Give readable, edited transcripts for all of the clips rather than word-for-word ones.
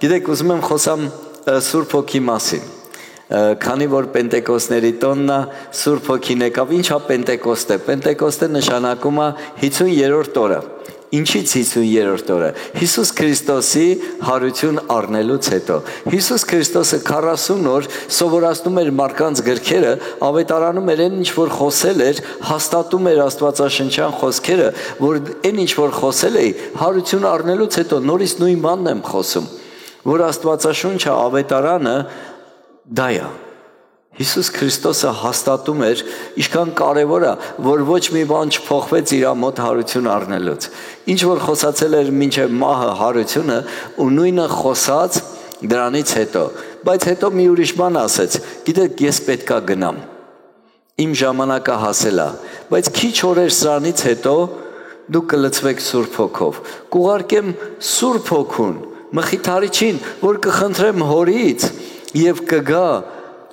Գիտեք, ուզում եմ խոսամ Սուրբ Հոգի մասին, քանի որ Պենտեկոստների տոնն է, Սուրբ Հոգին եկավ, ի՞նչ է Պենտեկոստը։ Պենտեկոստը նշանակում է 50-րդ օրը։ Ինչից 50-րդ օրը։ Հիսուս Քրիստոսի հարություն առնելուց հետո։ Հիսուս Քրիստոսը 40 օր սովորացնում էր մարդկանց գրքերը, ավետարանում էր այն ինչ որ խոսել էր, հաստատում էր Աստվածաշնչյան խոսքերը, որ այն ինչ որ խոսել էի, հարություն առնելուց հետո նորից նույն բանն եմ խոսում, որ Աստվածաշունչը ավետարանը դա է։ Հիսուս Քրիստոսը հաստատում էր, ինչքան կարևոր է, որ ոչ մի բան չփոխվեց իր մոտ հարություն առնելուց։ Ինչ որ խոսացել էր մինչև մահը հարությունը ու նույնը խոսած դրանից հետո, բայց հետո մի ուրիշ բան ասեց, գիտեք, ես պետքա գնամ։ Իմ ժամանակը հասել է, բայց քիչ օրեր սրանից հետո դուք կլցվեք Սուրբ Հոգով։ Կուղարկեմ Սուրբ Հոգուն, Մխիթարիչին, որ կխնդրեմ Հորից եւ կգա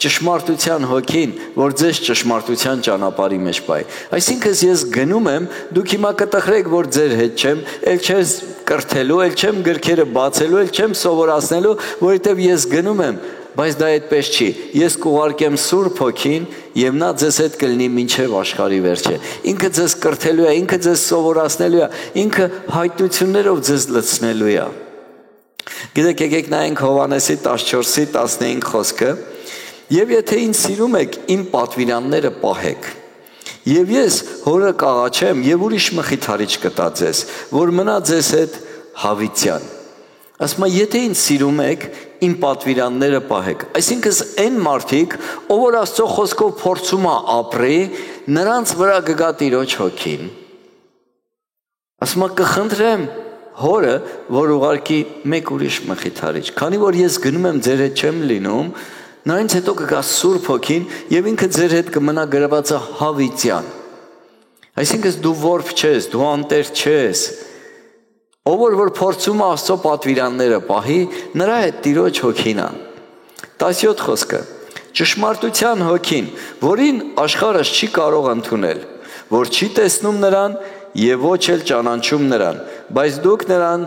ճշմարտության հոգին, որ ձեզ ճշմարտության ճանապարհի մեջ բայ։ Այսինքն ես գնում եմ, դուք հիմա կտխրեք, որ ձեր հետ չեմ, ել չես կրթելու, ել չեմ գրքերը բացելու, ել չեմ սովորացնելու, որովհետև ես գնում եմ, բայց դա այդպես չի։ Ես կուղարկեմ Սուրբ Հոգին եւ նա ձեզ հետ կլինի մինչեւ աշխարհի վերջը։ Ինքը ձեզ կրթելու է, ինքը ձեզ սովորացնելու է, ինքը հայտնություններով ձեզ լցնելու է։ Գիտեք, եկեք նայենք Հովհաննեսի 14-ի 15 խոսքը։ Եվ եթե ինձ սիրում եք, իմ պատվիրանները պահեք։ Եվ ես հորը կաղաչեմ եւ ուրիշ մխիթարիչ կտա ձեզ, որ մնա ձեզ հետ հավիտյան։ Ասում է, եթե ինձ սիրում եք, իմ պատվիրանները պահեք։ Այսինքն այն մարդիկ, ով որ Աստծո խոսքով փորձում է ապրի, նրանց վրա կգա Տիրոջ Հոգին։ Ասում է, կխնդրեմ Հորը, որ ուղարկի մեկ ուրիշ մխիթարիչ, քանի որ ես գնում եմ ձեր հետ չեմ լինում, նրանից հետո կգա Սուրբ Հոգին եւ ինքը ձեր հետ կմնա գրվածը հավիտյան։ Այսինքն դու որբ չես, դու անտեր չես։ Ով որ փորձում է Աստծո պատվիրանները պահի, նրա հետ Տիրոջ Հոգին է։ 17 խոսքը։ Ճշմարտության Հոգին, որին աշխարհը չի կարող ընդունել, որ չի տեսնում նրան եւ ոչ էլ ճանաչում նրան, բայց դուք նրան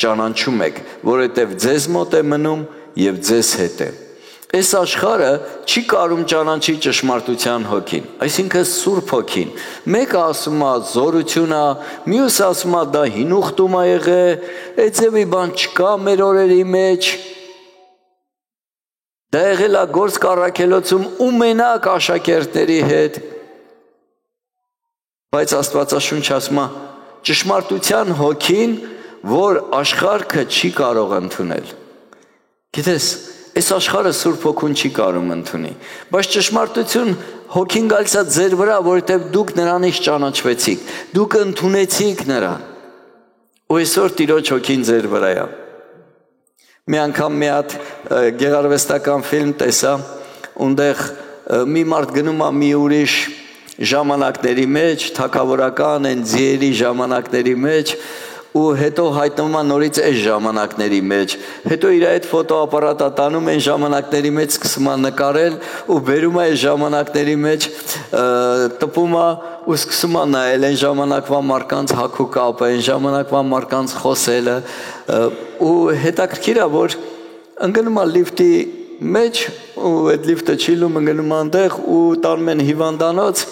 ճանաչում եք, որովհետեւ ձեզ մոտ է մնում եւ ձեզ հետ է։ Այս աշխարհը չի կարող ճանաչի ճշմարտության Հոգին, այսինքն Սուրբ Հոգին։ Մեկը ասում է զորություն է, մյուսը ասում է դա հինուխտում է եղել, այցեւի բան չկա մեր օրերի մեջ։ Դա եղել է գործ կառաքելոցում ու մենակ աշակերտների հետ։ Բայց Աստվածաշունչը ասում է ճշմարտության Հոգին, որ աշխարհը չի կարող ընդունել։ Գիտես, այս աշխարհը Սուրբ Հոգուն չի կարող ընդունի, բայց ճշմարտություն Հոգին գալիս է ձեր վրա, որովհետև դուք նրանից ճանաչվեցիք, դուք ընդունեցիք նրան։ Ու այսօր Տիրոջ Հոգին ձեր վրա է։ Մի անգամ մի հատ գեղարվեստական ֆիլմ տեսա, ունդեղ մի մարդ գնում է մի ուրիշ ժամանակների մեջ, թագավորական են ձիերի ժամանակների մեջ, ու հետո հայտնվում է նորից այս ժամանակների մեջ, հետո իր այդ ֆոտոապարատը տանում են ժամանակների մեջ, սկսում է նկարել ու բերում է այս ժամանակների մեջ, տպում է ու սկսում է նայել այն ժամանակվա մարդկանց հագու կապը, այն ժամանակվա մարդկանց խոսելը, ու հետաքրքիր է, որ ընկնում է լիֆտի մեջ ու այդ լիֆտը չի լում, ընկնում այնտեղ ու տանում են հիվանդանոց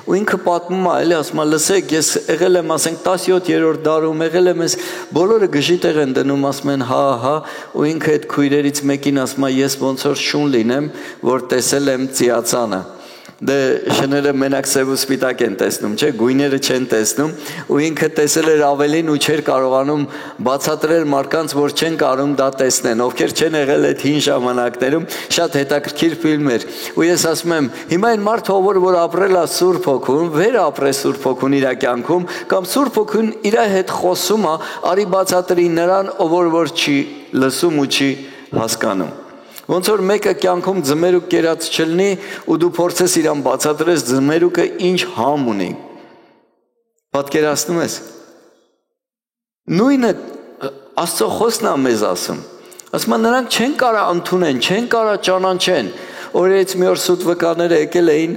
ու ինքը պատմում է, էլի ասում է, լսեք, ես եղել եմ, ասենք 17-րդ դարում, եղել եմ, բոլորը գժի տեղ են դնում, ասում են, հա, ու ինքը այդ քույրերից մեկին ասում է, ես ոնց որ շուն լինեմ, որ տեսել եմ ծիածանը։ Դե շները մենակ սև ու սպիտակ են տեսնում, չէ, գույները չեն տեսնում, ու ինքը տեսել էր ավելին ու չէր կարողանում բացատրել մարդկանց, որ չեն կարող դա տեսնեն, ովքեր չեն եղել այդ հին ժամանակներում, շատ հետաքրքիր ֆիլմ էր։ Ու ես ասում եմ, հիմա այն մարդը, որ ապրել է Սուրբ Հոգուն, վեր ապրե Սուրբ Հոգուն իր կյանքում, կամ Սուրբ Հոգուն իր հետ խոսում է, արի բացատրի նրան, որ չի լսում ու չի հասկանում։ Ոնց որ մեկը կյանքում ձմերուկ կերած չլինի ու դու փորձես իրան բացատրես ձմերուկը ինչ համ ունի։ Պատկերացնում ես։ Նույնը Աստծո խոսքն է մեզ ասում։ Ասում է նրանք չեն կարա ընդունեն, չեն կարա ճանաչեն։ օրերից մի օր սուտ վկաները եկել էին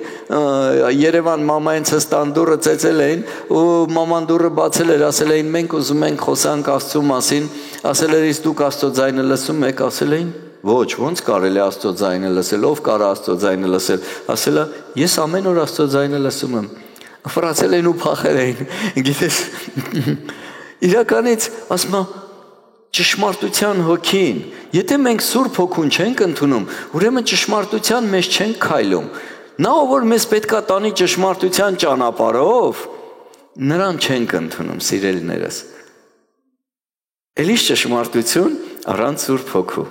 Երևան մամայից ստան դուրը ծեծել էին ու մաման դուրը բացել էր, ասել էին մենք ուզում ենք խոսանք Աստծո մասին, ասել էր իսկ դուք Աստծո ձայնը լսում եք, ասել էին ոչ, ոնց կարելի է Աստծո ձայնը լսել, ով կարա Աստծո ձայնը լսել, ասել է ես ամեն օր Աստծո ձայնը լսում եմ, ֆրացել են ու փախել էին, գիտես, իրականից ասում եմ ճշմարտության հոգին, եթե մենք Սուրբ Հոգուն չենք ընդունում, ուրեմն ճշմարտության մեջ չենք քայլում, նա որ մեզ պետքա տանի ճշմարտության ճանապարհով, նրան չենք ընդունում, սիրելիներս, Էլիշ ճշմարտություն առանց Սուրբ Հոգու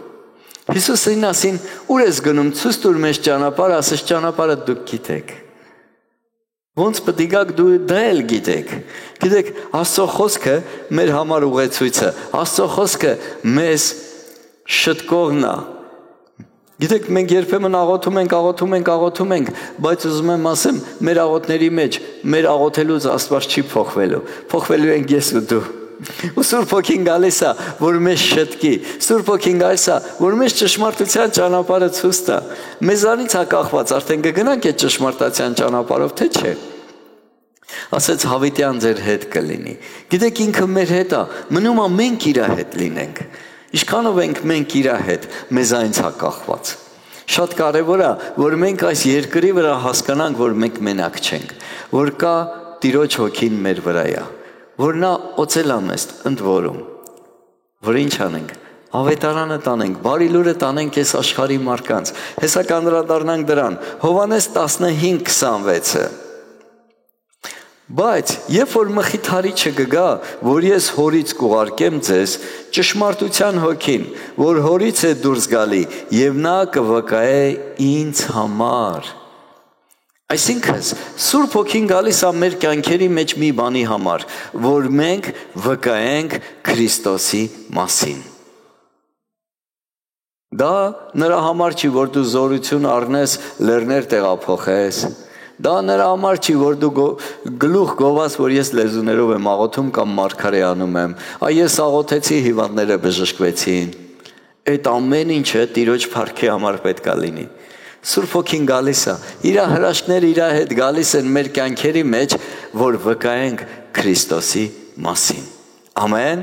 Հիսուսին ասին, ուր ես գնում, ցույց տուր մեզ ճանապարհը, ասես ճանապարհը դուք գիտեք։ Ոնց պետք է գաք դու դա էլ գիտեք։ Գիտեք, Աստծո խոսքը մեր համար ուղեցույցը, Աստծո խոսքը մեզ շտկողն է։ Գիտեք, մենք երբեմն աղոթում ենք, բայց ուզում եմ ասեմ, մեր աղոթների մեջ, մեր աղոթելուց Աստված չի փոխվելու։ Փոխվելու ենք ես ու դու։ Ու Սուրբ Հոգին գալիս է, որ մեզ շտկի, Սուրբ Հոգին գալիս է, որ մեզ ճշմարտության ճանապարհը ցույց տա։ Մեզանից է կախված, արդեն կգնանք այդ ճշմարտության ճանապարհով, թե չէ։ Ասեց Հավիտյան ձեր հետ կլինի։ Գիտեք, ինքը մեր հետ է, մնում է մենք իր հետ լինենք։ Ինչքանով ենք մենք իր հետ, մեզանից է կախված։ Շատ կարևոր է, որ մենք այս երկրի վրա հասկանանք, որ մենք մենակ չենք, որ կա Տիրոջ Հոգին մեր վրա է, որ նա օծել է մեզ ընդ որում, որ ինչ անենք, ավետարանը տանենք, բարի լուրը տանենք այս աշխարհի մարդկանց, հեսա կանդրադառնանք դրան, Հովհաննես 15:26-ը, բայց երբ որ մխիթարիչը կգա, որ ես հորից կուղարկեմ ձեզ, ճշմարտության հոգին, որ հորից է դուրս գալի, եւ նա կվկայե ինձ համար։ Այսինքն, Սուրբ Հոգին գալիս է մեր կյանքերի մեջ մի բանի համար, որ մենք վկայենք Քրիստոսի մասին։ Դա նրա համար չի, որ դու զորություն առնես, լեռներ տեղափոխես։ Դա նրա համար չի, որ դու գլուխ գովաս, որ ես լեզուներով եմ աղոթում կամ մարգարե անում եմ։ Այ ես աղոթեցի, հիվանդները բժշկվեցին։ Այդ ամեն ինչը Տիրոջ փառքի համար պետք է լինի։ Սուրբ Հոգին գալիս է, իր հրաշքները իր հետ գալիս են մեր կյանքերի մեջ, որ վկայենք Քրիստոսի մասին։ Ամեն։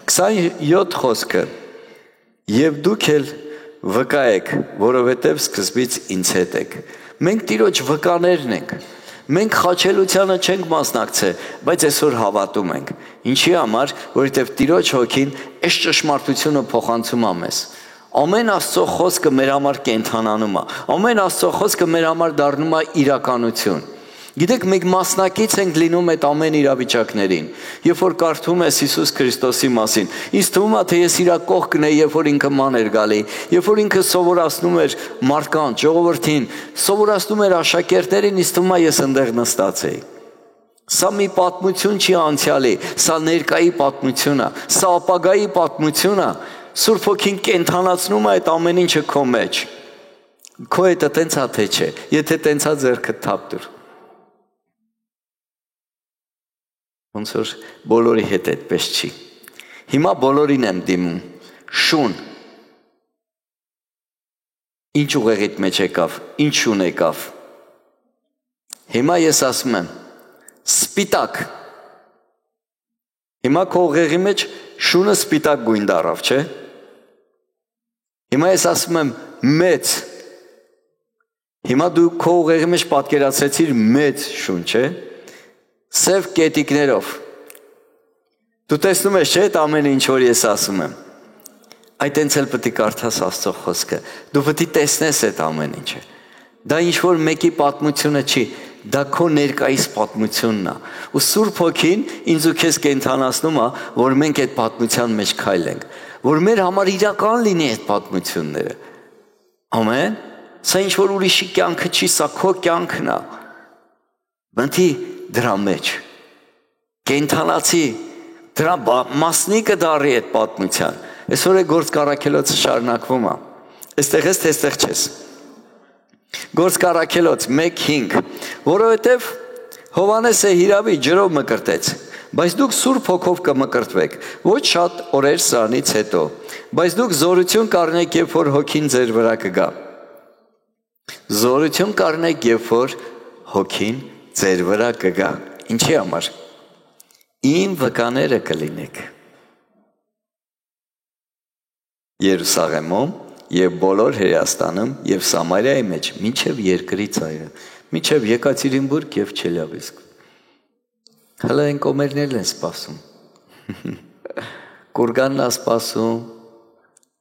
27 խոսքը։ Եվ դուք էլ վկայեք, որովհետև սկզբից ինձ հետ եք։ Մենք Տիրոջ վկաներն ենք։ Մենք խաչելությանը չենք մասնակցել, բայց այսօր հավատում ենք։ Ինչի համար, որովհետև Տիրոջ Հոգին այս ճշմարտությունը փոխանցում է մեզ։ Ամեն Աստծո խոսքը մեր համար կենթանանում է։ Ամեն Աստծո խոսքը մեր համար դառնում է իրականություն։ Գիտեք, մենք մասնակից ենք լինում այդ ամեն իրավիճակներին։ Երբ որ կարդում ես Հիսուս Քրիստոսի մասին, ինձ թվում է, թե ես իր կողքն եմ, երբ որ ինքը ման էր գալի, երբ որ ինքը սովորացնում էր մարդկանց, ժողովրդին, սովորացնում էր աշակերտներին, ինձ թվում է ես այնտեղ նստած էի։ Սա մի պատմություն չի անցյալի, սա ներկայի պատմություն է, սա ապագայի պատմություն է։ Սուրբ Հոգին կենթանացնում է այդ ամեն ինչը քո մեջ։ Քո հետը տենց է թե չէ, եթե տենց է ձեռքդ թափ տուր։ Ոնց որ բոլորի հետ այդպես չի։ Հիմա բոլորին եմ դիմում։ Շուն։ Ինչ ուղեղիդ մեջ եկավ, ինչ շուն եկավ։ Հիմա ես ասում եմ, սպիտակ։ Հիմա քո ուղեղի մեջ շունը սպիտակ գույն դառավ, չէ՞։ Հիմա ես ասում եմ մեծ։ Հիմա դու քո ուղեղի մեջ պատկերացրեցիր մեծ շուն, չէ՞։ Սև կետիկներով։ Դու տեսնում ես, չէ՞, այդ ամենը ինչ որ ես ասում եմ։ Այդ տենց էլ պետք է կարդաս Աստծո խոսքը։ Դու պետք է տեսնես այդ ամեն ինչը։ Դա ինչ որ մեկի պատմությունը չի, դա քո ներկայիս պատմությունն է։ Ու Սուրբ Հոգին ինձ ու քեզ կենթանացնում է, որ մենք այդ պատմության մեջ քայլենք, որ մեր համար իրական լինի այդ պատմությունները։ Ամեն։ Սա ինչ որ ուրիշի կյանքը չի, սա քո կյանքն է։ Բնտի դրա մեջ կենթանացի, դրա մասնիկը դառի այդ պատմության։ Այսօր է Գործք առաքելոցը շարունակվում է։ Այստեղ ես, թե այստեղ չես։ Գործք առաքելոց 1:5, որովհետև Հովհաննեսը հիրավի ջրով մկրտեց, բայց դուք Սուրբ Հոգով կմկրտվեք, ոչ շատ օրեր սրանից հետո, բայց դուք զորություն կառնեք, երբ որ Հոգին ձեր վրա կգա։ Զորություն կառնեք, երբ որ հոգին ձեր վրա կգա։ Ինչի համար։ Իմ վկաները կլինեք Երուսաղեմում եւ բոլոր Հրեաստանում եւ Սամարիայի մեջ, մինչեւ երկրի ծայրը, մինչեւ Եկատերինբուրգ եւ Չելյաբինսկ։ Հələ են կոմերներն են սպասում։ Կուրգանն է սպասում,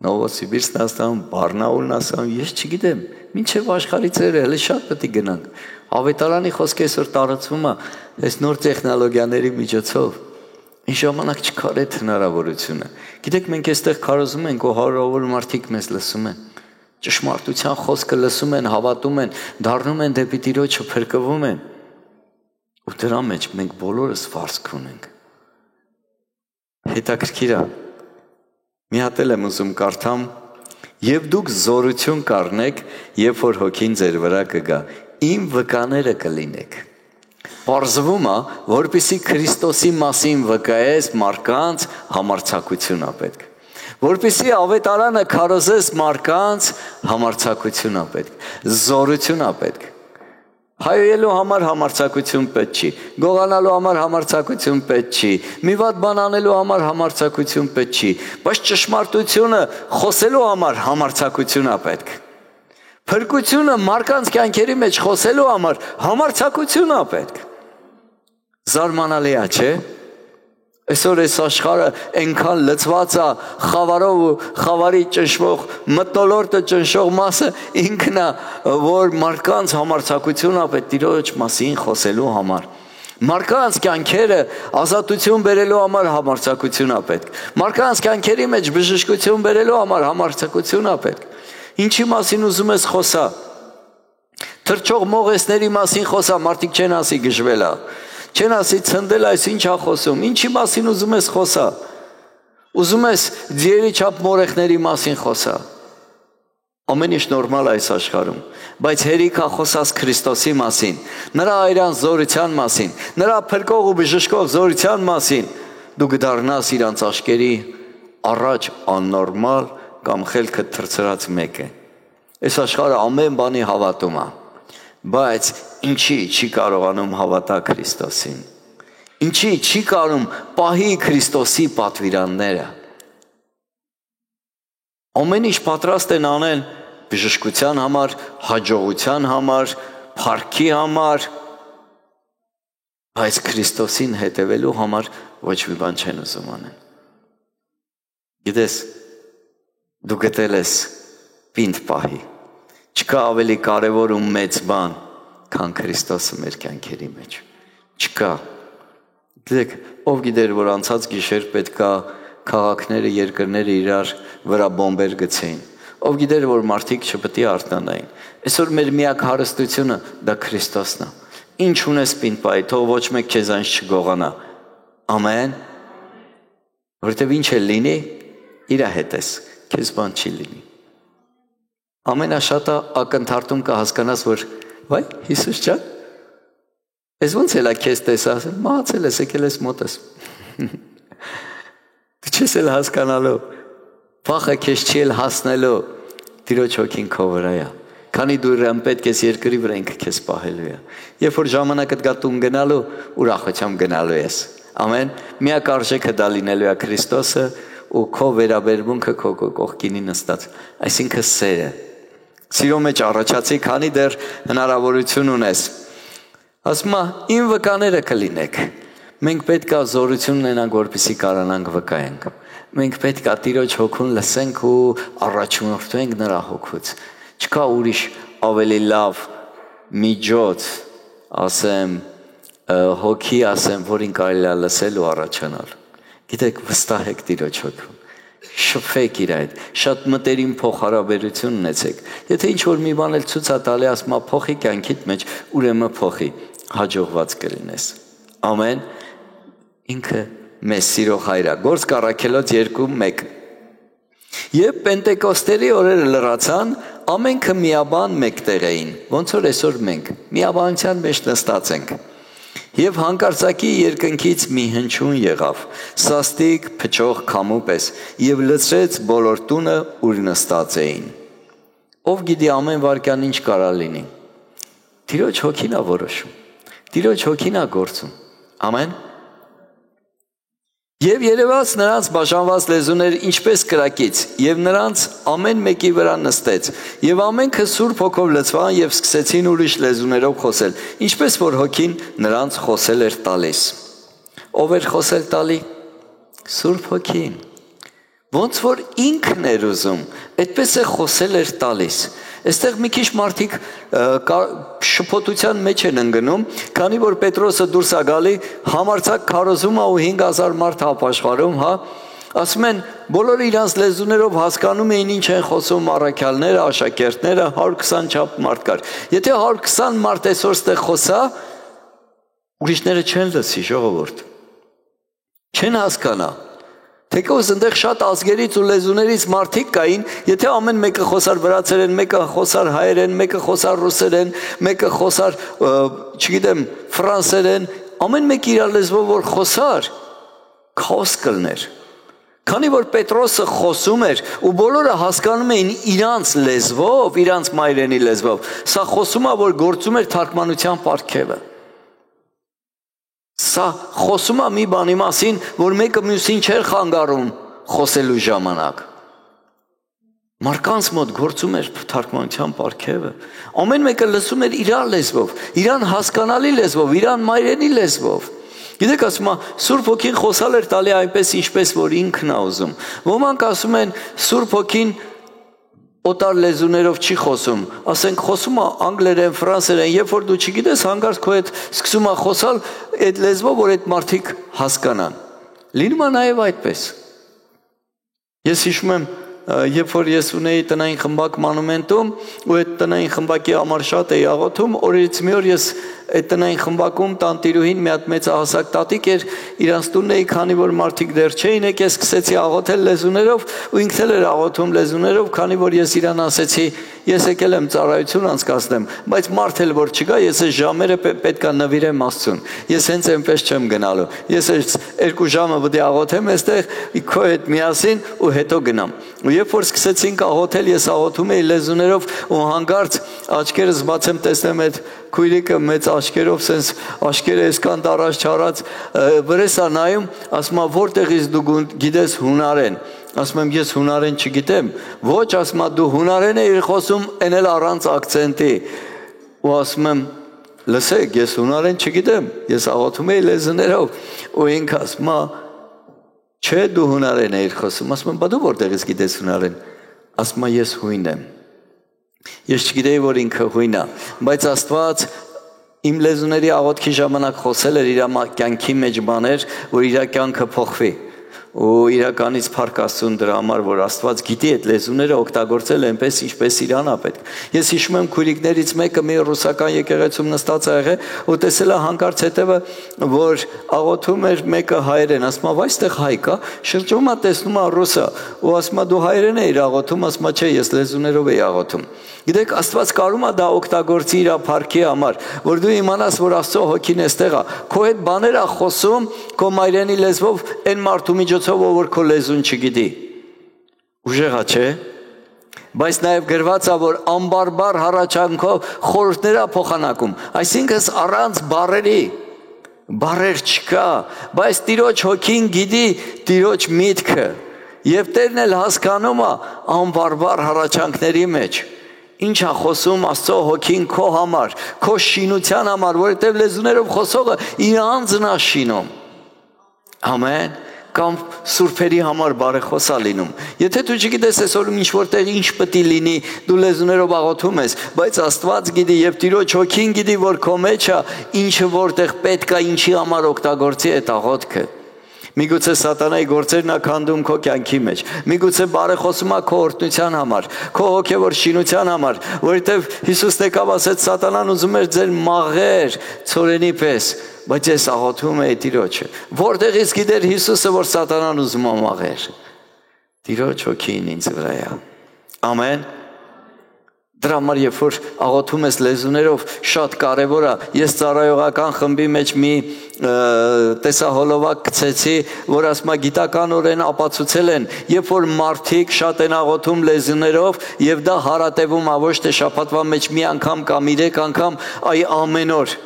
Նովոսիբիրսկն է սպասում, Բարնաուլն է սպասում, ես չգիտեմ, մինչև աշխարհի ծերը հələ շատ պետք է գնանք։ Ավետարանի խոսքը այսօր տարածվում է այս նոր տեխնոլոգիաների միջոցով։ Ինչ ժամանակ չկար այդ հնարավորությունը։ Գիտեք, մենք այստեղ քարոզում ենք ու հարյուրավոր մարդիկ մեզ լսում են։ Ճշմարտության խոսքը լսում են, հավատում են, դառնում են դեպի Տիրոջը, փրկվում են։ Ու դրա մեջ մենք բոլորս վարձք ունենք։ Հետաքրքիր է։ Մի հատ եմ ուզում կարդամ. «Եվ դուք զորություն կառնեք, երբ որ հոգին ձեր վրա կգա, իմ վկաները կլինեք»։ Պարզվում է, որպեսզի Քրիստոսի մասին վկայես մարդկանց, համարձակություն է պետք։ Որպեսզի ավետարանը քարոզես մարդկանց, համարձակություն է պետք, զորություն է պետք։ Հայելու համար համարձակություն պետք չի, գողանալու համար համարձակություն պետք չի, մի վատ բան անելու համար համարձակություն պետք չի, բայց ճշմարտությունը խոսելու համար համարձակություն է պետք։ Փրկությունը մարդկանց կյանքերի մեջ խոսելու համար համարձակություն է պետք։ Զարմանալի է, չէ՞։ Այսօր այս աշխարհը այնքան լցված է խավարով ու խավարի ճնշվող մթնոլորտը ճնշող մասը ինքն է, որ մարդկանց համարձակություն է պետք Տիրոջ մասին խոսելու համար։ Մարդկանց կյանքերը ազատություն բերելու համար համարձակություն է պետք։ Մարդկանց կյանքերի մեջ բժշկություն բերելու համար համարձակություն է պետք։ Ինչի մասին ուզում ես խոսա։ Թրջող մողեսների մասին խոսա, մարդիկ չեն ասի գժվել է։ Չեն ասի ցնդել այս ինչ է խոսում, ինչի մասին ուզում ես խոսա։ Ուզում ես ձիերի չափ մորեխների մասին խոսա։ Ամեն ինչ նորմալ է այս աշխարհում, բայց հերիք է խոսած Քրիստոսի մասին, նրա այրան զորության մասին, նրա փրկող ու բժշկող զորության մասին, դու կդառնաս իրանց աշկերի առաջ աննորմալ կամ խելքը թրծրած մեկը։ Այս աշխարհը ամեն բանի հավատում է, բայց ինչի չի կարողանում հավատա Քրիստոսին։ Ինչի չի կարում պահի Քրիստոսի պատվիրանները։ Ամեն ինչ պատրաստ են անել բժշկության համար, հաջողության համար, փառքի համար, բայց Քրիստոսին հետևելու համար ոչ մի բան չեն ուզում անել։ Գիտես, դու գտել ես պինդ պահի։ Չկա ավելի կարևոր ու մեծ բան, քան Քրիստոսը մեր կյանքերի մեջ։ Չկա։ Դեք, ով գիտեր, որ անցած գիշեր պետքա քաղաքները, երկրները իրար վրա բոմբեր գցեին։ Ով գիտեր, որ մարդիկ չպետք է արթնանային։ Այսօր մեր միակ հարստությունը դա Քրիստոսն է։ Ինչ ունես պինդ պահի, թող ոչ մեկ քեզ այնց չգողանա։ Ամեն։ Որտեւ ինչ է լինի, իրա հետ ես, քեզ բան չի լինի։ Ամենաշատը ակնթարթում կհասկանաս, որ վայ, Հիսուս ջան, ես ոնց էլա քեզ տեսա, մահացել ես, եկել ես մոտս։ Դու չես էլ հասկանալու, վախը քեզ չի էլ հասնելու, Տիրոջ հոգին քո վրա է։ Քանի դու իրեն պետք ես երկրի վրա ինքը քեզ պահելու է։ Երբ որ ժամանակդ գա տուն գնալու, ուրախությամբ գնալու ես։ Ամեն, միակ արժեքը դա լինելու է Քրիստոսը ու քո վերաբերմունքը քո կողքինի նստած, այսինքն սերը։ Սիրո մեջ առաջացի, քանի դեռ հնարավորություն ունես։ Ասում է, իմ վկաները կլինեք։ Մենք պետք է զորություն ունենանք, որպեսզի կարողանանք վկայենք։ Մենք պետք է Տիրոջ հոգուն լսենք ու առաջնորդվենք նրա հոգուց։ Չկա ուրիշ ավելի լավ միջոց, ասեմ, հոգի ասեմ, որին կարելի է լսել ու առաջանալ։ Գիտեք, վստահեք Տիրոջ հոգուն։ Շփվեք իր այդ, շատ մտերիմ փոխհարաբերություն ունեցեք։ Եթե ինչ-որ մի բան էլ ցույց է տալի, ասում է փոխի կյանքիդ մեջ, ուրեմն փոխի, հաջողված կլինես։ Ամեն։ Ինքը մեզ սիրող հայր է։ Գործք Առաքելոց 2:1։ Եվ Պենտեկոստերի օրերը լրացան, ամենքը միաբան մեկտեղ էին, ոնց որ այսօր մենք միաբանության մեջ նստած ենք։ Եվ հանկարծակի երկնքից մի հնչյուն եղավ, սաստիկ փչող քամու պես, եւ լցրեց բոլոր տունը, ուր նստած էին։ Ով գիտի ամեն վարքյան ինչ կարա լինի։ Տիրոջ հոգին է որոշում։ Տիրոջ հոգին է գործում։ Ամեն։ Եվ երևաց նրանց բաժանված լեզուներ ինչպես կրակից, եւ նրանց ամեն մեկի վրա նստեց, եւ ամենքը Սուրբ Հոգով լցվան եւ սկսեցին ուրիշ լեզուներով խոսել, ինչպես որ հոգին նրանց խոսել էր տալիս։ Ով էր խոսել տալի։ Սուրբ Հոգին։ Ոնց որ ինքն էր ուզում, այդպես է խոսել էր տալիս։ Այստեղ մի քիչ մարդիկ շփոթության մեջ են ընկնում, քանի որ Պետրոսը դուրս է գալի, համարձակ քարոզում է ու 5000 մարդ ապաշխարում, հա, ասում են, բոլորը իրանց լեզուներով հասկանում էին ինչ են խոսում առաքյալները, աշակերտները, 120 չափ մարդ կար։ Եթե 120 մարդ այսօր ստեղ խոսա, ուրիշները չեն լսի, ժողովուրդ։ Չեն հասկանա։ Թեկուզ այնտեղ շատ ազգերից ու լեզուներից մարդիկ կային, եթե ամեն մեկը խոսար վրացերեն, մեկը խոսար հայերեն, մեկը խոսար ռուսերեն, մեկը խոսար, չգիտեմ, ֆրանսերեն, ամեն մեկը իր լեզվով որ խոսար, քաոս կլներ։ Քանի որ Պետրոսը խոսում էր ու բոլորը հասկանում էին իրանց լեզվով, իրանց մայրենի լեզվով, սա խոսում է, որ գործում էր թարգմանության պարգևը։ Սա խոսում է մի բանի մասին, որ մեկը մյուսին չէր խանգարում խոսելու ժամանակ։ Մարդկանց մոտ գործում էր թարգմանության պարգևը։ Ամեն մեկը լսում էր իր լեզվով, իրան հասկանալի լեզվով, իրան մայրենի լեզվով։ Գիտեք, ասում է, Սուրբ Հոգին խոսալ էր տալի այնպես, ինչպես որ ինքն է ուզում։ Ոմանք ասում են, Սուրբ Հոգին օտար լեզուներով չի խոսում, ասենք խոսում է անգլերեն, ֆրանսերեն, երբ որ դու չգիտես, հանկարծ քո հետ սկսում է խոսալ այդ լեզվով, որ այդ մարդիկ հասկանան։ Լինում է նաև այդպես։ Ես հիշում եմ, երբ որ ես ունեի տնային խմբակ մանումենտում ու այդ տնային խմբակի համար շատ էի աղոթում, օրերից մի օր ես այդ տնային խմբակում տանտիրուհին մի հատ մեծահասակ տատիկ էր, իրանց տունն էի, քանի որ մարդիկ դեռ չէին եկել, սկսեցի աղոթել լեզուներով ու ինքն էլ էր աղոթում լեզուներով, քանի որ ես իրան ասեցի, ես եկել եմ ծառայություն անցկացնեմ, բայց մարդ էլ որ չկա, ես այս ժամերը պետք է նվիրեմ Աստծուն։ Ես հենց այնպես չեմ գնալու։ Ես այս 2 ժամը պետք է աղոթեմ այստեղ քո հետ միասին ու հետո գնամ։ Ու երբ որ սկսեցինք աղոթել, ես աղոթում էի լեզուներով ու հանկարծ աչքերս բացեմ, տեսնեմ այդ քույրիկը մեծ աչքերով, սենց աչքերը այսքան տարած չարած, վրես է նայում, ասում է որտեղից դու գիտես հունարեն։ Ասում եմ ես հունարեն չգիտեմ։ Ոչ, ասում է դու հունարեն էիր խոսում, այն էլ առանց ակցենտի։ Ու ասում եմ լսեք, ես հունարեն չգիտեմ, ես աղոթում էի լեզուներով։ Ու ինքը ասում է չէ դու հունարեն էիր խոսում։ Ասում եմ բա դու որտեղից գիտես հունարեն։ Ասում է ես հույն եմ։ Ես չգիտեի, որ ինքը հույն է, բայց Աստված իմ լեզուների աղոթքի ժամանակ խոսել էր իր կյանքի մեջ բաներ, որ իր կյանքը փոխվի։ Ու իրականից փառք Աստծուն դրա համար, որ Աստված գիտի այդ լեզուները օգտագործել այնպես, ինչպես իրան է պետք։ Ես հիշում եմ քույրիկներից մեկը մի ռուսական եկեղեցում նստած է եղել ու տեսել է հանկարծ հետևը, որ աղոթում էր մեկը հայերեն, ասում է, «Այստեղ հայ կա», շրջում է տեսնում է ռուսը, ու ասում է, «Դու հայերեն էիր աղոթում», ասում է, «Չէ, ես լեզուներով էի աղոթում»։ Գիտեք, Աստված կարում է դա օգտագործի իր փառքի համար, որ դու իմանաս, որ Աստծո հոգին էստեղ է, քո հետ բաներ է խոսում, քո մայրենի լեզվով, այն մարդու միջոցով, որ քո լեզուն չգիտի։ Ուժեղ է, չէ՞։ Բայց նաև գրված է, որ անբարբար հառաչանքով խորհուրդներ է փոխանակում, այսինքն առանց բառերի, բառեր չկա, բայց Տիրոջ հոգին գիտի Տիրոջ միտքը, եւ Տերն էլ հասկանում է անբարբար հառաչանքների մեջ։ Ինչ է խոսում Աստծո հոգին քո համար, քո շինության համար, որովհետև լեզուներով խոսողը իր անձն է շինում։ Ամեն։ Կամ սուրբերի համար բարեխոս է լինում։ Եթե դու չգիտես այսօր ինչ որտեղ ինչ պետք է լինի, դու լեզուներով աղոթում ես, բայց Աստված գիտի եւ Տիրոջ հոգին գիտի, որ քո մեջ է ինչը որտեղ պետք է ինչի համար օգտագործի այդ աղոթքը։ Միգուցե սատանայի գործերն է քանդում քո կյանքի մեջ, միգուցե բարեխոսում է քո օրհնության համար, քո հոգևոր շինության համար, որովհետև Հիսուսն եկավ ասեց սատանան ուզում էր ձեր մաղեր ցորենի պես, բայց ես աղոթում էի Տիրոջը։ Որտեղից գիտեր Հիսուսը, որ սատանան ուզում է մաղեր։ Տիրոջ հոգին ինձ վրա է։ Ամեն։ Դրա համար երբ որ աղոթում ես լեզուներով, շատ կարևոր է։ Ես ծառայողական խմբի մեջ մի տեսահոլովակ գցեցի, որ ասում է գիտականորեն ապացուցել են, երբ որ մարդիկ շատ են աղոթում լեզուներով եւ դա հարատևում է ոչ թե շաբաթվա մեջ մի անգամ կամ 3 անգամ, այ ամեն օր։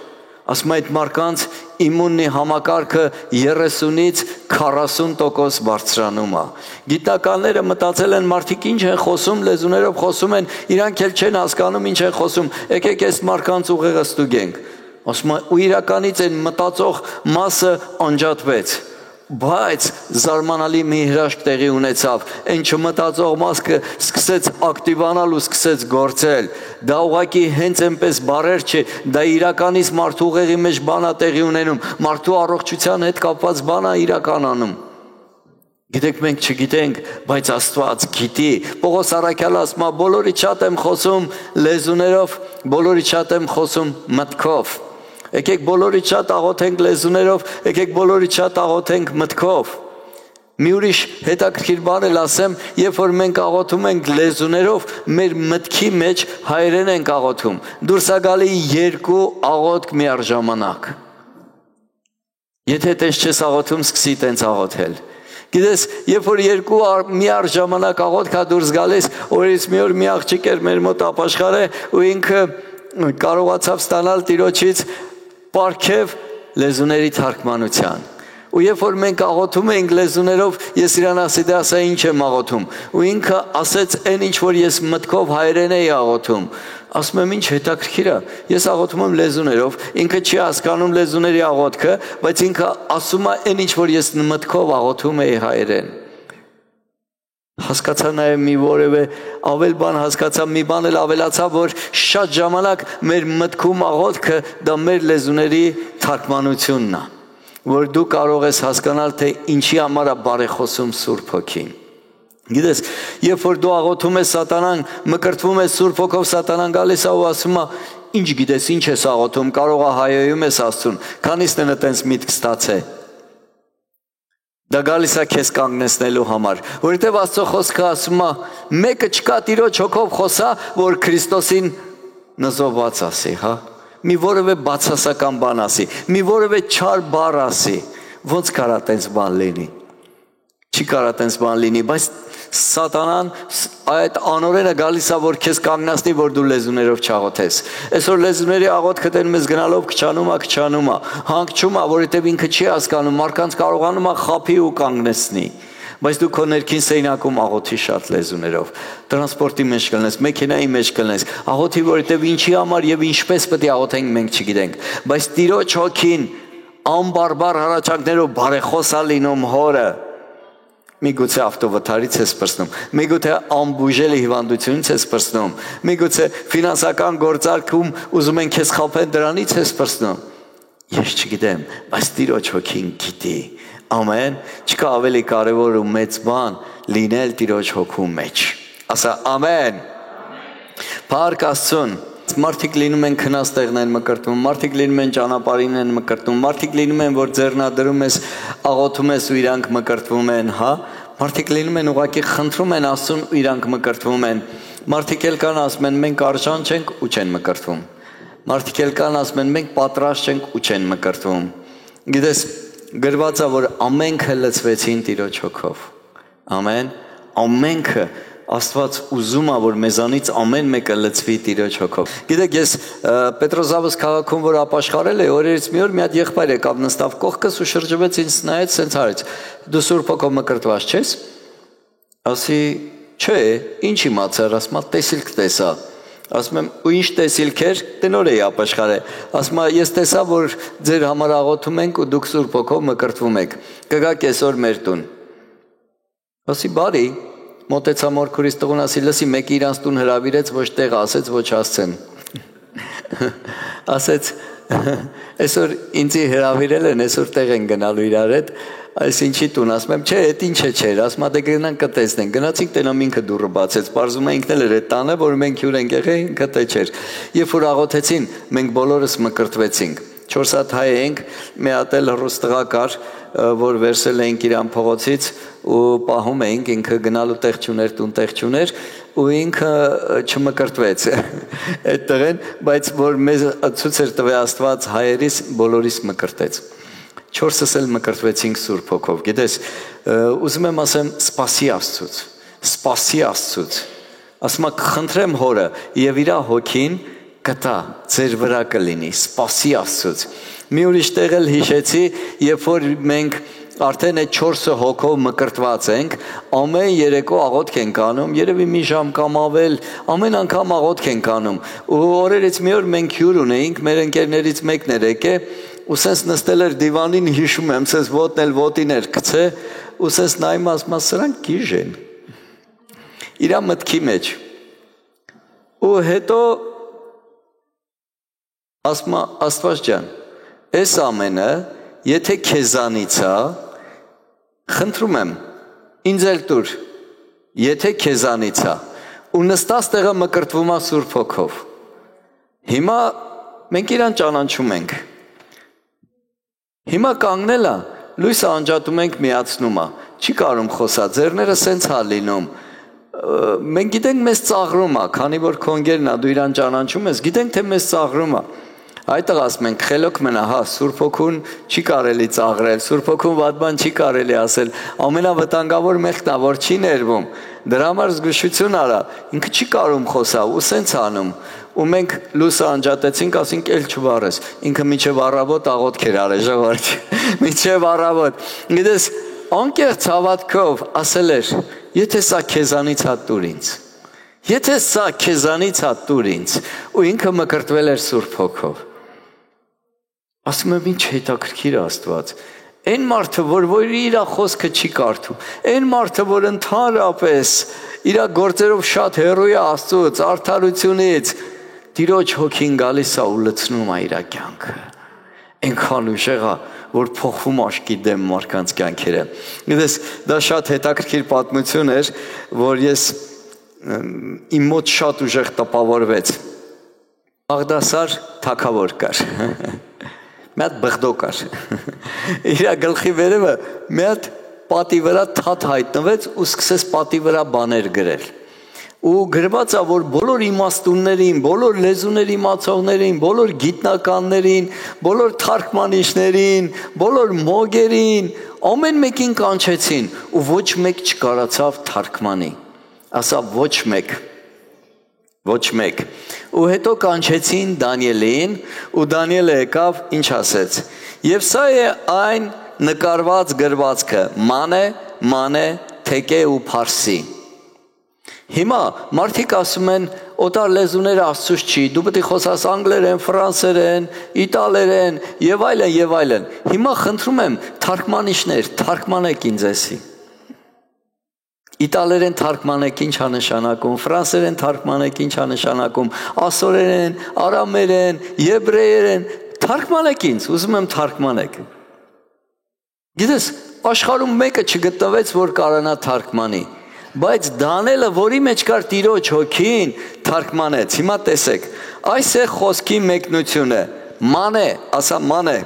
Ասում է այդ մարդկանց իմուննի համակարգը 30-ից 40% բարձրանում է։ Գիտնականները մտածել են մարդիկ ինչ են խոսում, լեզուներով խոսում են, իրանք էլ չեն հասկանում ինչ են խոսում։ Եկեք այս մարդկանց ուղեղը ստուգենք։ Ասում է ու իրականից այն մտածող մասը անջատվեց։ Բայց զարմանալի մի հրաշք տեղի ունեցավ, այն չմտածող մասը սկսեց ակտիվանալ ու սկսեց գործել։ Դա ուղղակի հենց այնպես բառեր չէ, դա իրականից մարդու ուղեղի մեջ բան է տեղի ունենում, մարդու առողջության հետ կապված բան է իրականանում։ Գիտեք, մենք չգիտենք, բայց Աստված գիտի։ Պողոս առաքյալը ասում է, բոլորից շատ եմ խոսում լեզուներով, բոլորից շատ եմ խոսում մտքով։ Եկեք բոլորից շատ աղոթենք լեզուներով, եկեք բոլորից շատ աղոթենք մտքով։ Մի ուրիշ հետաքրքիր բան էլ ասեմ, երբ որ մենք աղոթում ենք լեզուներով, մեր մտքի մեջ հայերեն ենք աղոթում։ Դուրս է գալի 2 աղոթք միառժամանակ։ Եթե տես չես աղոթում, սկսի տենց աղոթել։ Գիտես, երբ որ 2 միառժամանակ աղոթք է դուրս գալիս, օրից մի օր մի աղջիկ էր մեր մոտ ապաշխարե ու ինքը կարողացավ ստանալ Տիրոջից պարգև լեզուների թարգմանության։ Ու երբ որ մենք աղոթում ենք լեզուներով, ես իրան ասի դե ասա ինչ եմ աղոթում։ Ու ինքը ասեց այն ինչ որ ես մտքով հայերեն էի աղոթում։ Ասում եմ ինչ հետաքրքիր է։ Ես աղոթում եմ լեզուներով, ինքը չի հասկանում լեզուների աղոթքը, բայց ինքը ասում է այն ինչ որ ես մտքով աղոթում էի հայերեն։ Հասկացա նաև մի որևէ ավել բան հասկացա, մի բան էլ ավելացա, որ շատ ժամանակ մեր մտքում աղոթքը դա մեր լեզուների թարգմանությունն է, որ դու կարող ես հասկանալ, թե ինչի համար է բարեխոսում Սուրբ Հոգին։ Գիտես, երբ որ դու աղոթում ես սատանան, մկրտվում ես Սուրբ Հոգով, սատանան գալիս է ու ասում է, ինչ գիտես, ինչ ես աղոթում, կարող է հայոյում ես Աստծուն, քանիսն են այտենց միտք ստացե։ Դա գալիս է քեզ կանգնեցնելու համար, որովհետև Աստծո խոսքը ասում է, մեկը չկա Տիրոջ հոգով խոսա, որ Քրիստոսին նզովված ասի, հա։ Մի որևէ բացասական բան ասի, մի որևէ չար բառ ասի, ոնց կարա տենց բան լինի։ Չի կարա տենց բան լինի, բայց սատանան այդ անօրենը գալիս է, որ քեզ կանգնացնի, որ դու լեզուներով չաղոթես։ Այսօր լեզուների աղոթքը տեն մեզ գնալով քչանում է, հանգչում է, որովհետև ինքը չի հասկանում, մարդկանց կարողանում է խափի ու կանգնեցնի։ Բայց դու քո ներքին սեյնակում աղոթի շատ լեզուներով, տրանսպորտի մեջ կլնես, մեքենայի մեջ կլնես, աղոթի, որովհետև ինչի համար եւ ինչպես պետք է աղոթենք մենք չգիտենք, բայց Տիրոջ Հոգին անբարբար հառաչանքներով բարեխոս է լինում հորը։ Միգուցե ավտովթարից ես պրծնում, միգուցե անբուժելի հիվանդությունից ես պրծնում, միգուցե ֆինանսական գործարքում ուզում են քեզ խաբեն դրանից ես պրծնում։ Ես չգիտեմ, բայց Տիրոջ Հոգին գիտի։ Ամեն, չկա ավելի կարևոր ու մեծ բան լինել Տիրոջ Հոգու մեջ։ Ասա ամեն։ Փառք Աստծուն։ Մարդիկ լինում են քնած տեղն են մկրտում, մարդիկ լինում են ճանապարհին են մկրտում, մարդիկ լինում են, որ ձեռնադրում ես, աղոթում ես ու իրանք մկրտվում են, հա։ Մարդիկ լինում են ուղղակի խնդրում են Աստծուն ու իրանք մկրտվում են։ Մարդիկ էլ կան ասում են մենք արժան չենք ու չեն մկրտվում։ Մարդիկ էլ կան ասում են մենք պատրաստ չենք ու չեն մկրտվում։ Գիտես, գրված է, որ ամենքը լցվեցին Տիրոջ Հոգով։ Ամեն, ամենքը Աստված ուզում է, որ մեզանից ամեն մեկը լցվի Տիրոջ Հոգով։ Գիտեք, ես Պետրոզավոս քաղաքում որ ապաշխարել էի, օրերից մի օր մի հատ եղբայր եկավ նստավ կողքս ու շրջվեց ինձ նայեց, սենց արեց. Դու Սուրբ Հոգով մկրտված չես։ Ասի, չէ, ինչ իմացար, ասում եմ, տեսիլք տեսա։ Ասում եմ, ու ինչ տեսիլք էր, տնօր էի ապաշխարել։ Ասում եմ, ես տեսա, որ ձեր համար աղոթում ենք ու դուք Սուրբ Հոգով մկրտվում եք։ Կգաք այսօր մեր տուն։ Ասի, բարի, մոտեցա մորքուրից տղուն, ասի, լսի, մեկը իրանց տուն հրավիրեց, ոչ տեղը, ասեց, ոչ հասցեն։ Ասեց, այսօր ինձի հրավիրել են, այսօր տեղ են գնալու իրար հետ, այս ինչի տուն, ասում եմ, չէ, այդ ինչ է չէր, ասում եմ, դե գնանք կտեսնենք, գնացինք տենամ ինքը դուռը բացեց, պարզում է ինքն էլ էր այդ տանը, որ մենք հյուր ենք եղել, ինքը տե չէր։ Երբ որ աղոթեցին, մենք բոլորս մկրտվեցինք։ 4 հատ հայ ենք, մի հատ էլ հռոս տղա կար, որ վերցել էինք իրան փողոցից ու պահում էինք, ինքը գնալու տեղ չուներ, տուն տեղ չուներ ու ինքը չմկրտվեց այդ տղեն, բայց որ մեզ ցույց էր տվել Աստված հայերիս բոլորիս մկրտեց։ 4-ս էլ մկրտվեցինք Սուրբ Հոգով։ Գիտես, ուզում եմ ասեմ, սպասի Աստծուց, սպասի Աստծուց։ Ասում եմ, խնդրեմ Հորը եւ իր հոգին կտա ձեր վրա կլինի, սպասի Աստծուց։ Մի ուրիշ տեղ էլ հիշեցի, երբ որ մենք արդեն այդ 4 հոգով մկրտված ենք, ամեն երեկո աղոթք ենք անում, երևի մի ժամ կամ ավել, ամեն անգամ աղոթք ենք անում։ Ու օրերից մի օր մենք հյուր ունեինք, մեր ընկերներից մեկն էր եկել, ու սենց նստել էր դիվանին, հիշում եմ, սենց ոտն էլ ոտին էր գցե, ու սենց նայում ասում, սրանք գիժ են։ Իրա մտքի մեջ։ Ու հետո ասում Աստված ջան, այս ամենը, եթե քեզանից է, խնդրում եմ, ինձ էլ տուր, եթե քեզանից է, ու նստած տեղը մկրտվում է Սուրբ Հոգով։ Հիմա մենք իրան ճանաչում ենք։ Հիմա կանգնել է, լույսը անջատում ենք, միացնում է, չի կարում խոսա, ձեռները սենց հա լինում։ Մենք գիտենք մեզ ծաղրում է, քանի որ քո ընկերն է, դու իրան ճանաչում ես, գիտենք թե մեզ ծաղրում է։ Այդտեղ ասում ենք, խելոք մնա, հա, Սուրբ Հոգուն չի կարելի ծաղրել, Սուրբ Հոգուն վատ բան չի կարելի ասել, ամենավտանգավոր մեղքն է, որ չի ներվում, դրա համար զգուշություն արա, ինքը չի կարում խոսա, ու սենց անում, ու մենք լույսը անջատեցինք, ասենք, էլ չվառես, ինքը մինչև առավոտ աղոթք էր արել, ժողովուրդ, մինչև առավոտ, գիտես, անկեղծ հավատքով ասել էր, եթե սա քեզանից հա տուր ինձ, եթե սա քեզանից հա տուր ինձ, ու ինքը մկրտվել էր Սուրբ Հոգով։ Ասում եմ, ինչ հետաքրքիր Աստված, այն մարդը, որ իր խոսքը չի կարդում, այն մարդը, որ ընդհանրապես իր գործերով շատ հեռու է Աստծուց, արդարությունից, Տիրոջ հոգին գալիս է ու լցնում է իր կյանքը։ Այնքան ուժեղ է, որ փոխվում աշկի դեմ մարդկանց կյանքերը։ Գիտես, դա շատ հետաքրքիր պատմություն էր, որ ես իմ մոտ շատ ուժեղ տպավորվեց։ Բաղդասար թագավոր կար։ Մի հատ բղդո կար։ Իր գլխի վերևը մի հատ պատի վրա թաթ հայտնվեց ու սկսեց պատի վրա բաներ գրել։ Ու գրված է, որ բոլոր իմաստուններին, բոլոր լեզուներ իմացողներին, բոլոր գիտնականներին, բոլոր թարգմանիչներին, բոլոր մոգերին, ամեն մեկին կանչեցին ու ոչ մեկ չկարացավ թարգմանի։ Ասա ոչ մեկ։ Ոչ մեկ։ Ու հետո կանչեցին Դանիելին, ու Դանիելը եկավ, ինչ ասեց։ Եվ սա է այն նկարված գրվածքը, մանե, թեկե ու փարսի։ Հիմա մարդիկ ասում են, օտար լեզուները Աստծուց չի, դու պետք է խոսաս անգլերեն, ֆրանսերեն, իտալերեն եւ այլն եւ այլն։ Հիմա խնդրում եմ, թարգմանիչներ, թարգմանեք ինձ էսի։ Իտալերեն թարգմանեք ինչ է նշանակում, ֆրանսերեն թարգմանեք ինչ է նշանակում, ասորերեն, արամերեն, եբրեերեն, թարգմանեք ինձ, ուզում եմ թարգմանեք։ Գիտես, աշխարհում մեկը չգտնվեց, որ կարողանա թարգմանի, բայց Դանիելը, որի մեջ կար Տիրոջ հոգին, թարգմանեց։ Հիմա տեսեք, այս է խոսքի մեկնությունը, մանե, ասա մանե։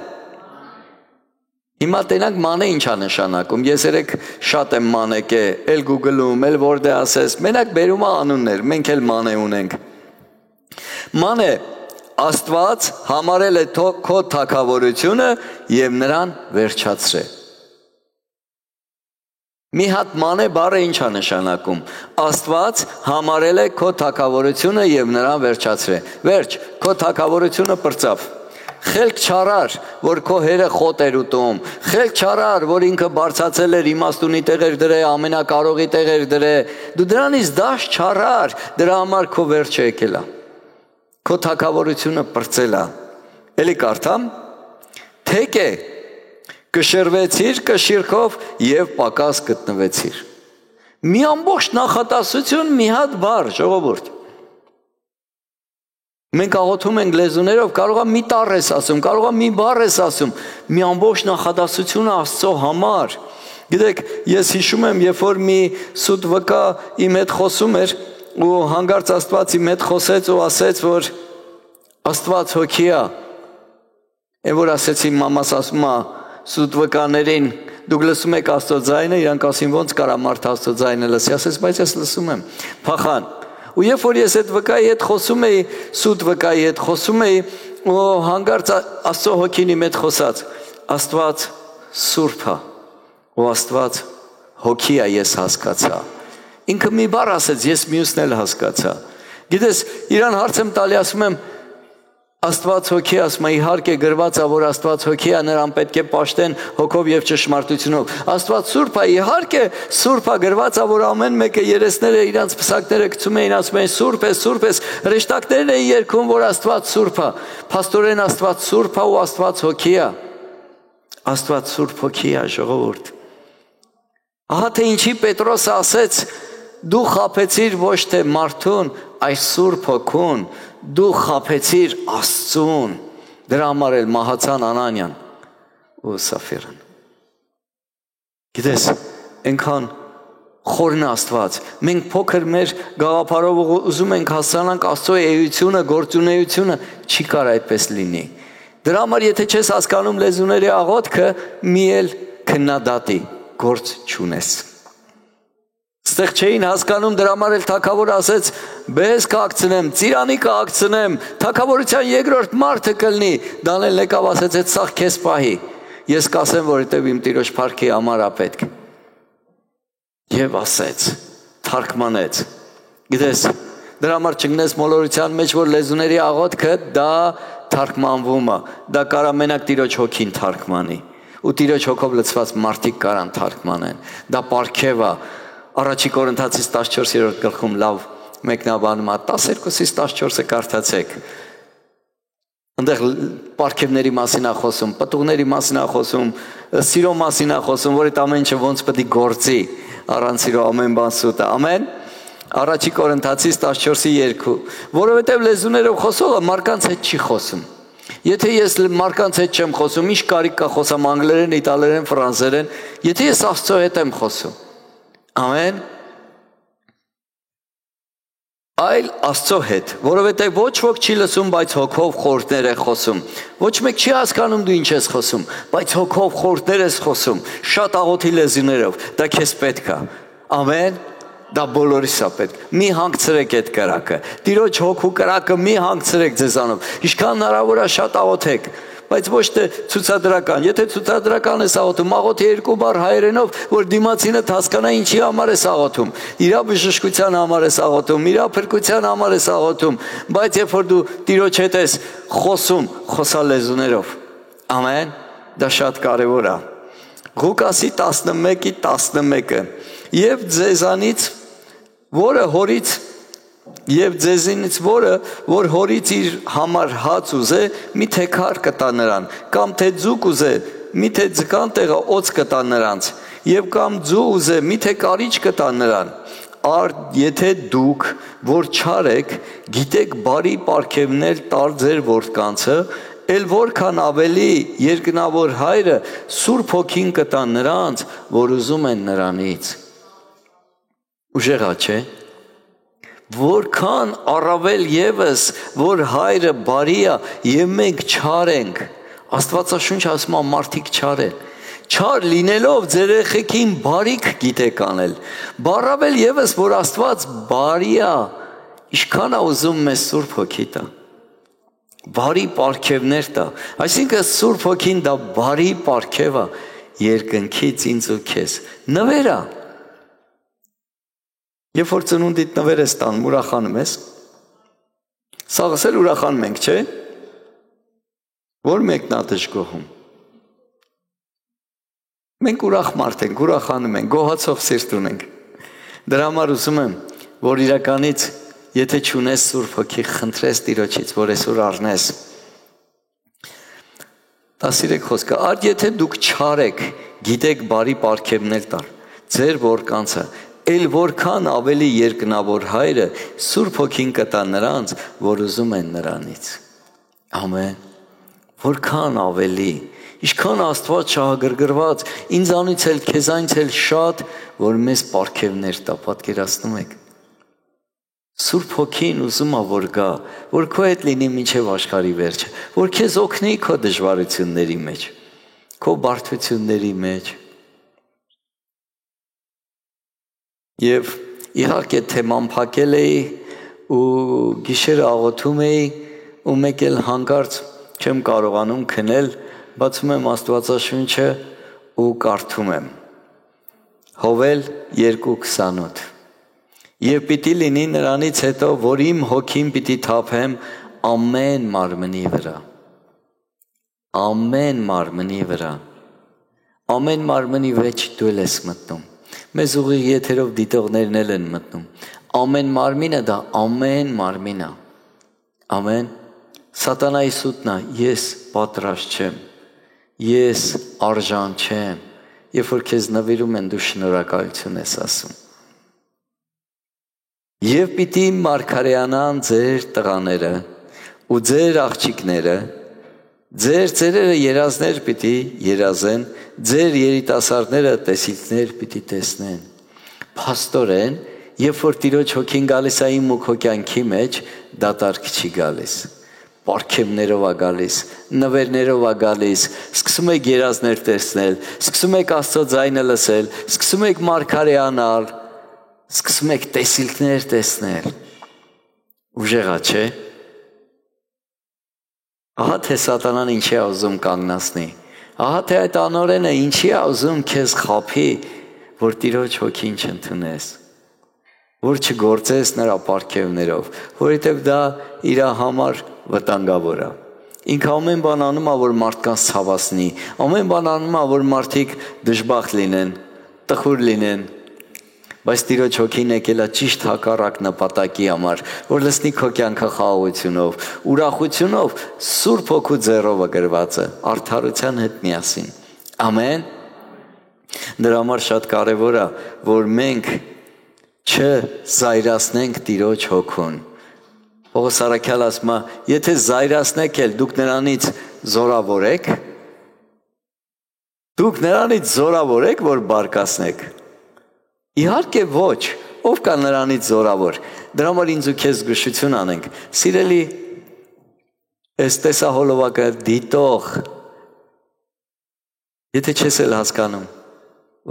Հիմա տենակ մանե ինչ է նշանակում, ես երեք շատ եմ մանեկե, էլ Google-ում, էլ որտե ասես, մենակ բերում է անուններ, մենք էլ մանե ունենք։ Մանե, Աստված համարել է քո թագավորությունը և նրան վերջացրե։ Մի հատ մանե բառը ինչ է նշանակում, Աստված համարել է քո թագավորությունը և նրան վերջացրե։ Վերջ, քո թագավորությունը պրծավ։ Խելք չարար, որ քո հերը խոտ էր ուտում, խելք չարար, որ ինքը բարձացել էր իմաստունի տեղեր դրե, ամենակարողի տեղեր դրե, դու դրանից դաշ չարար, դրա համար քո վերջը եկել է, քո թագավորությունը պրծել է։ Էլի կարդամ, թեք է, կշռվեցիր կշիռքով և պակաս գտնվեցիր։ Մի ամբողջ նախատասություն, մի հատ բառ, ժողովուրդ։ Մենք աղոթում ենք լեզուներով, կարող է մի տառ ես ասում, կարող է մի բառ ես ասում, մի ամբողջ նախադասությունը Աստծո համար։ Գիտեք, ես հիշում եմ, երբ որ մի սուտ վկա իմ հետ խոսում էր, ու հանգարց Աստված իմ հետ խոսեց ու ասեց, որ Աստված հոգի է։ Այն որ ասեցի մամաս ասում է, սուտ վկաներին դուք լսում եք Աստծո ձայնը, իրանք ասին ոնց կարա մարդ Աստծո ձայնը լսի, ասես բայց ես լսում եմ, փախան։ Ու երբ որ ես այդ վկայի հետ խոսում էի, սուտ վկայի հետ խոսում էի, ու հանգարց Աստծո հոգին իմ հետ խոսած, Աստված սուրբ է, ու Աստված հոգի է, ես հասկացա։ Ինքը մի բառ ասեց, ես մյուսն էլ հասկացա։ Գիտես, իրան հարց եմ տալի, ասում եմ, Աստված հոգի, ասում է, իհարկե գրված է, որ Աստված հոգի է, նրան պետք է պաշտեն հոգով եւ ճշմարտությունով։ Աստված սուրբ է, իհարկե սուրբ է, գրված է, որ ամեն մեկը երեսները իրանց պսակները գցում էին, ասում էին սուրբ է, սուրբ է, հրեշտակներն էին երգում, որ Աստված սուրբ է։ Փաստորեն Աստված սուրբ է ու Աստված հոգի է։ Աստված սուրբ հոգի է, ժողովուրդ։ Ահա թե ինչի Պետրոսը ասեց, դու խաբեցիր ոչ թե մարդուն, այս սուրբ հոգուն, դու խաբեցիր Աստծուն, դրա համար էլ մահացան Անանյան ու Սաֆիրան։ Գիտես, այնքան խորն Աստված, մենք փոքր մեր գաղափարով ուզում ենք հասկանանք Աստծո էությունը, գործունեությունը, չի կարող այդպես լինի։ Դրա համար եթե չես հասկանում լեզուների աղոթքը, մի էլ քննադատի գործ չունես։ Ստեղ չէին հասկանում, դրա համար էլ թագավորը ասեց, բես կակցնեմ, ծիրանի կակցնեմ, թագավորության երկրորդ մարդը կլինի, Դանիելն եկավ ասեց, այդ սաղ քեզ պահի, ես կասեմ, որովհետև իմ տիրոջ փառքի համար է պետք։ Եվ ասեց, թարգմանեց։ Գիտես, դրա համար չգնես մոլորության մեջ, որ լեզուների աղոթքը դա թարգմանվում է, դա կարա մենակ տիրոջ հոգին թարգմանի, ու տիրոջ հոգով լցված մարդիկ կարան թարգմանեն, դա պարգև է։ Առաջի Կորինթացիս 14-րդ գլխում լավ մեկնաբանում է, 12-ից 14-ը կարդացեք։ Այնտեղ պարգևների մասին է խոսում, պտուղների մասին է խոսում, սիրո մասին է խոսում, որ այդ ամեն ինչը ոնց պետք է գործի, առանց սիրո ամեն բան սուտ է։ Ամեն։ Առաջի Կորինթացիս 14:2, որովհետև լեզուներով խոսողը մարդկանց հետ չի խոսում։ Եթե ես մարդկանց հետ չեմ խոսում, ինչ կարիք կա խոսամ անգլերեն, իտալերեն, ֆրանսերեն, եթե ես Աստծո հետ եմ խոսում։ Ամեն։ Այլ Աստծո հետ, որովհետև ոչ ոք չի լսում, բայց հոգով խորհուրդներ է խոսում։ Ոչ մեկ չի հասկանում դու ինչ ես խոսում, բայց հոգով խորհուրդներ ես խոսում, շատ աղոթի լեզուներով, դա քեզ պետք է։ Ամեն։ Դա բոլորիս է պետք։ Մի հանգցրեք այդ կրակը։ Տիրոջ հոգու կրակը մի հանգցրեք ձեզանով։ Ինչքան հնարավոր է շատ աղոթեք, բայց ոչ թե ցուցադրական։ Եթե ցուցադրական ես աղոթում, աղոթի երկու բառ հայերենով, որ դիմացինը հասկանա ինչի համար ես աղոթում։ Իրա բժշկության համար ես աղոթում, իրա փրկության համար ես աղոթում, բայց երբ որ դու Տիրոջ հետ ես խոսում, խոսա լեզուներով։ Ամեն։ Դա շատ կարևոր է։ Ղուկասի 11:11-ը Եվ ձեզանից որը հորից եւ ձեզինից որը որ հորից իր համար հաց ուզե միթե քար կտա նրան կամ թե ձուկ ուզե միթե ձկան տեղը օծ կտա նրանց եւ կամ ձու ուզե միթե կարիճ կտա նրան եթե դուք որ չար եք գիտեք բարի պարգևներ տալ ձեր որդկանցը էլ որքան ավելի երկնավոր հայրը Սուրբ Հոգին կտա նրանց որ ուզում են նրանից Ուժեղա չէ Որքան առավել եւս որ հայրը բարի է եւ մենք չար ենք Աստվածաշունչը ասում է մարդիկ չար են Չար լինելով ձեր երեխեքին բարիք գիտեք անել Առավել եւս որ Աստված բարի է Ինչքան է ուզում մեզ Սուրբ Հոգի տա Բարի պարգևներ տա Այսինքն Սուրբ Հոգին դա բարի պարգև է երկնքից ինձ ու քեզ նվեր է Երբ որ ծնունդիդ նվեր ես տանում, ուրախանում ես, սաղս էլ ուրախանում ենք, չէ, որ մեկն է դժգոհում, մենք ուրախ մարդ ենք, ուրախանում ենք, գոհացով սիրտ ունենք, դրա համար ուզում եմ, որ իրականից, եթե չունես Սուրբ Հոգի, խնդրես Տիրոջից, որ այսօր առնես, 13 խոսքը, արդ եթե դուք չար եք, գիտեք բարի պարգևներ տալ, ձեր որկանցը, Էլ որքան ավելի երկնավոր հայրը Սուրբ Հոգին կտա նրանց, որ ուզում են նրանից։ Ամեն։ Որքան ավելի, ինչքան Աստված շահագրգռված, ինձանից էլ քեզանից էլ շատ, որ մեզ պարգևներ տա, պատկերացնում եք։ Սուրբ Հոգին ուզում է որ գա, որ քո հետ լինի մինչև աշխարհի վերջը, որ քեզ օգնի քո դժվարությունների մեջ։ քո բարդությունների մեջ։ Եվ իհարկե թեման փակել էի ու գիշերը աղոթում էի ու մեկ էլ հանկարծ չեմ կարողանում քնել, բացում եմ Աստվածաշունչը ու կարդում եմ Հովել 2:28 Եվ պիտի լինի նրանից հետո, որ իմ հոգին պիտի թափեմ ամեն մարմնի վրա։ Ամեն մարմնի վրա։ Ամեն մարմնի մեջ դու ես մտնում։ Մեզ ուղիղ եթերով դիտողներն են մտնում։ Ամեն մարմինը դա ամեն մարմինը։ Ամեն։ Սատանայի սուտնա, ես պատրաստ չեմ։ Ես արժան չեմ։ Երբ որ քեզ նվիրում են, դու շնորհակալություն ես ասում։ Եվ պիտի մարգարեանան ձեր տղաները ու ձեր աղջիկները, ձեր ծերերը երազներ պիտի երազեն, ձեր երիտասարդները տեսիլքներ պիտի տեսնեն։ Փաստորեն, երբ որ Տիրոջ հոգին գալիս է իմ ու քո կյանքի մեջ, դատարկ չի գալիս։ Պարգևներով է գալիս, նվերներով է գալիս, սկսում եք երազներ տեսնել, սկսում եք Աստծո ձայնը լսել, սկսում եք մարգարեանալ, սկսում եք տեսիլքներ տեսնել։ Ուժեղա, չէ՞։ Ահա թե սատանան ինչի է ուզում կանգնացնի։ Ահա թե այդ անօրենը ինչի է ուզում քեզ խաբի, որ Տիրոջ հոգին չընդունես, որ չգործես նրա պարգևներով, որովհետև դա իր համար վտանգավոր է։ Ինքը ամեն բան անում է, որ մարդկանց ցավացնի, ամեն բան անում է, որ մարդիկ դժբախտ լինեն, տխուր լինեն, բայց Տիրոջ հոգին եկել է ճիշտ հակառակ նպատակի համար, որ լցնի քո կյանքը խաղաղությունով, ուրախությունով, Սուրբ Հոգու ձեռով գրված է, արդարության հետ միասին։ Ամեն։ Դրա համար շատ կարևոր է, որ մենք չզայրացնենք Տիրոջ հոգուն։ Պողոս առաքյալը ասում է, եթե զայրացնեք էլ, դուք նրանից զորավոր եք, որ բարկացնեք։ Իհարկե ոչ, ով կա նրանից զորավոր։ Դրա համար ինձ ու քեզ զգուշություն անենք։ Սիրելի, այս տեսահոլովակը դիտող, եթե չես էլ հասկանում,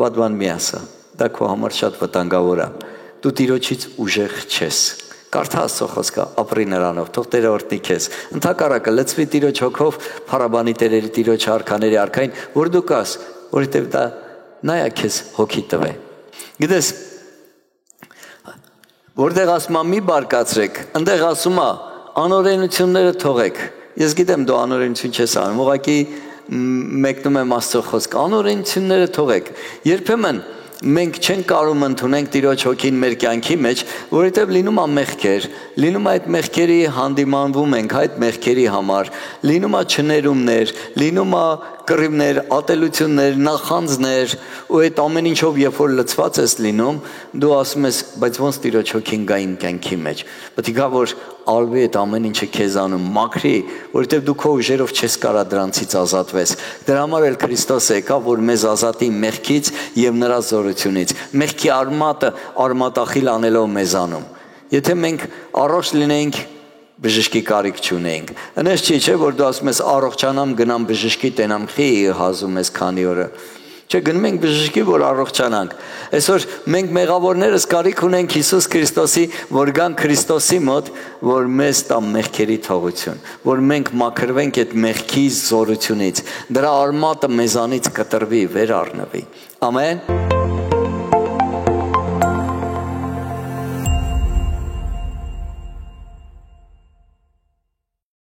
վատ բան մի ասա, դա քո համար շատ վտանգավոր է։ Դու Տիրոջից ուժեղ չես։ Կարդա Աստծո խոսքը, ապրի նրանով, թող Տերը օրհնի քեզ։ Ընդհակառակը լցվի Տիրոջ հոգով, փառաբանի Տերերի Տիրոջ արքաների արքային, որ դու կաս, որովհետև դա նա է քեզ հոգի տվե։ Գիտես, որտեղ ասում է մի բարկացրեք, այնտեղ ասում է անօրենությունները թողեք։ Ես գիտեմ դու անօրենություն չես անում, ուղղակի մեկնում եմ Աստծո խոսքը, անօրենությունները թողեք։ Երբեմն մենք չենք կարող ընդունենք Տիրոջ հոգին մեր կյանքի մեջ, որովհետև լինում է մեղքեր, լինում է այդ մեղքերի հանդիմանվում ենք այդ մեղքերի համար, լինում է չներումներ, լինում է կռիվներ, ատելություններ, նախանձներ, ու այդ ամեն ինչով երբ որ լցված ես լինում, դու ասում ես, բայց ոնց Տիրոջ հոգին գա իմ կյանքի մեջ։ Պետք է գա որ արվի այդ ամեն ինչը քեզանում մաքրի, որովհետև դու քո ուժերով չես կարա դրանցից ազատվես։ Դրա համար էլ Քրիստոս եկավ, որ մեզ ազատի մեղքից եւ նրա զորությունից։ Մեղքի արմատախիլ անելով մեզանում։ Եթե մենք առողջ լինենք, բժշկի կարիք չունենք։ Այնպես չի, չէ, որ դու ասում ես առողջանամ, գնամ բժշկի տենամ, խի հազում ես քանի օրը։ Չէ, գնում ենք բժշկի, որ առողջանանք։ Այսօր մենք մեղավորներս կարիք ունենք Հիսուս Քրիստոսի, որ գան Քրիստոսի մոտ, որ մեզ տա մեղքերի թողություն, որ մենք մաքրվենք այդ մեղքի զորությունից։ Դրա արմատը մեզանից կտրվի, վեր առնվի։ Ամեն։